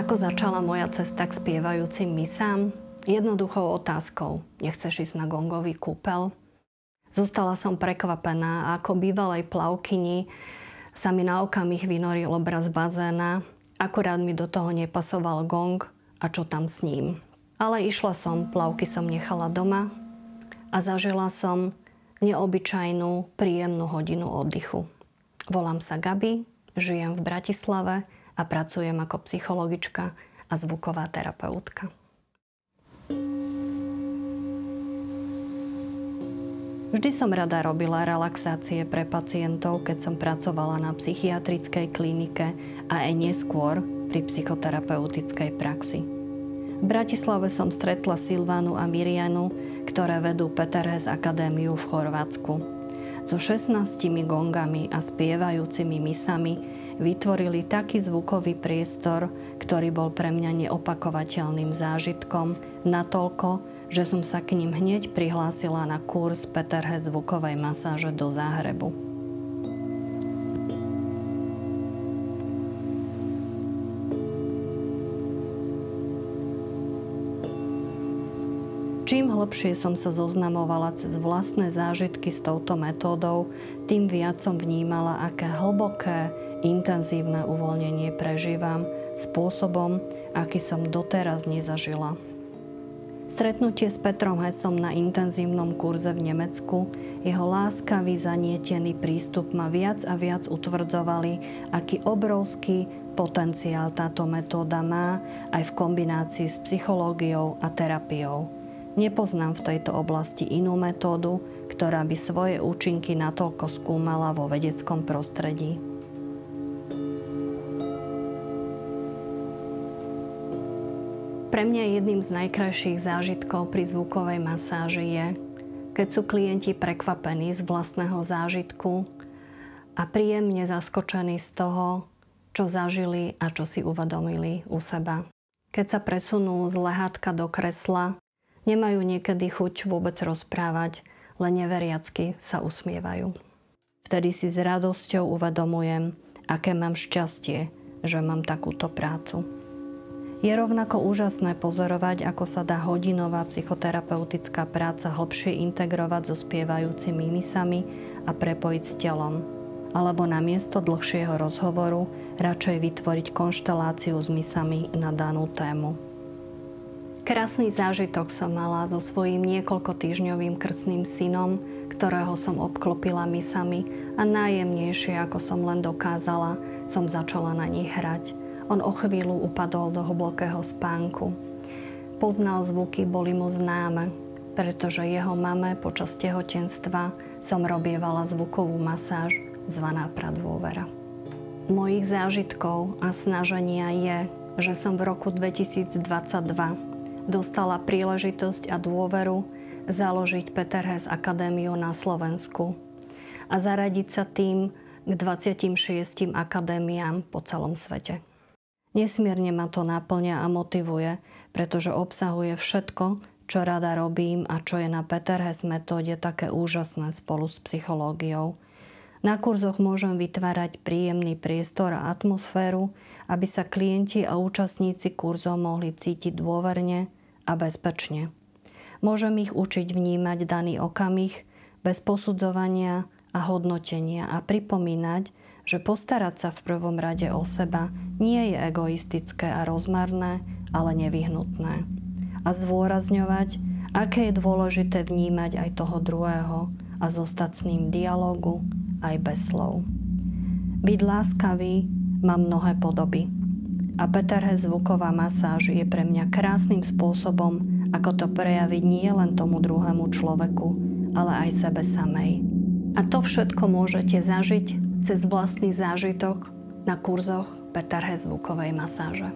Ako začala moja cesta k spievajúcim misám? Jednoduchou otázkou. Nechceš ísť na gongový kúpel? Zostala som prekvapená a ako bývalej plavkyni sa mi na okamih vynoril obraz bazéna. Akurát mi do toho nepasoval gong a čo tam s ním. Ale išla som, plavky som nechala doma a zažila som neobyčajnú, príjemnú hodinu oddychu. Volám sa Gabi, žijem v Bratislave a pracujem ako psychologička a zvuková terapeutka. Vždy som rada robila relaxácie pre pacientov, keď som pracovala na psychiatrickej klinike a aj neskôr pri psychoterapeutickej praxi. V Bratislave som stretla Silvánu a Mirianu, ktoré vedú Peterhes Akadémiu v Chorvátsku. So 16 gongami a spievajúcimi misami vytvorili taký zvukový priestor, ktorý bol pre mňa neopakovateľným zážitkom natoľko, že som sa k ním hneď prihlásila na kurz Peterhes zvukovej masáže do Záhrebu. Čím hlbšie som sa zoznamovala cez vlastné zážitky s touto metódou, tým viac som vnímala, aké hlboké, intenzívne uvoľnenie prežívam spôsobom, aký som doteraz nezažila. Stretnutie s Petrom Hesom na intenzívnom kurze v Nemecku, jeho láskavý, zanietený prístup ma viac a viac utvrdzovali, aký obrovský potenciál táto metóda má aj v kombinácii s psychológiou a terapiou. Nepoznám v tejto oblasti inú metódu, ktorá by svoje účinky natoľko skúmala vo vedeckom prostredí. Pre mňa jedným z najkrajších zážitkov pri zvukovej masáži je, keď sú klienti prekvapení z vlastného zážitku a príjemne zaskočení z toho, čo zažili a čo si uvedomili u seba. Keď sa presunú z lehátka do kresla, nemajú niekedy chuť vôbec rozprávať, len neveriacky sa usmievajú. Vtedy si s radosťou uvedomujem, aké mám šťastie, že mám takúto prácu. Je rovnako úžasné pozorovať, ako sa dá hodinová psychoterapeutická práca hlbšie integrovať so spievajúcimi misami a prepojiť s telom. Alebo namiesto dlhšieho rozhovoru radšej vytvoriť konšteláciu s misami na danú tému. Krásny zážitok som mala so svojím niekoľkotýždňovým krstným synom, ktorého som obklopila misami a najjemnejšie, ako som len dokázala, som začala na nich hrať. On o chvíľu upadol do hlbokého spánku. Poznal zvuky, boli mu známe, pretože jeho mame počas tehotenstva som robievala zvukovú masáž zvaná Pradôvera. Mojich zážitkov a snaženia je, že som v roku 2022 dostala príležitosť a dôveru založiť Peterhes Akadémiu na Slovensku a zaradiť sa tým k 26 akadémiám po celom svete. Nesmierne ma to naplňa a motivuje, pretože obsahuje všetko, čo rada robím a čo je na Peterhes metóde také úžasné spolu s psychológiou. Na kurzoch môžem vytvárať príjemný priestor a atmosféru, aby sa klienti a účastníci kurzov mohli cítiť dôverne a bezpečne. Môžem ich učiť vnímať daný okamih bez posudzovania a hodnotenia a pripomínať, že postarať sa v prvom rade o seba nie je egoistické a rozmarné, ale nevyhnutné. A zdôrazňovať, aké je dôležité vnímať aj toho druhého a zostať s ním v dialógu aj bez slov. Byť láskavý má mnohé podoby. A Peterhes zvuková masáž je pre mňa krásnym spôsobom, ako to prejaviť nie len tomu druhému človeku, ale aj sebe samej. A to všetko môžete zažiť cez vlastný zážitok na kurzoch Peterhes zvukovej masáže.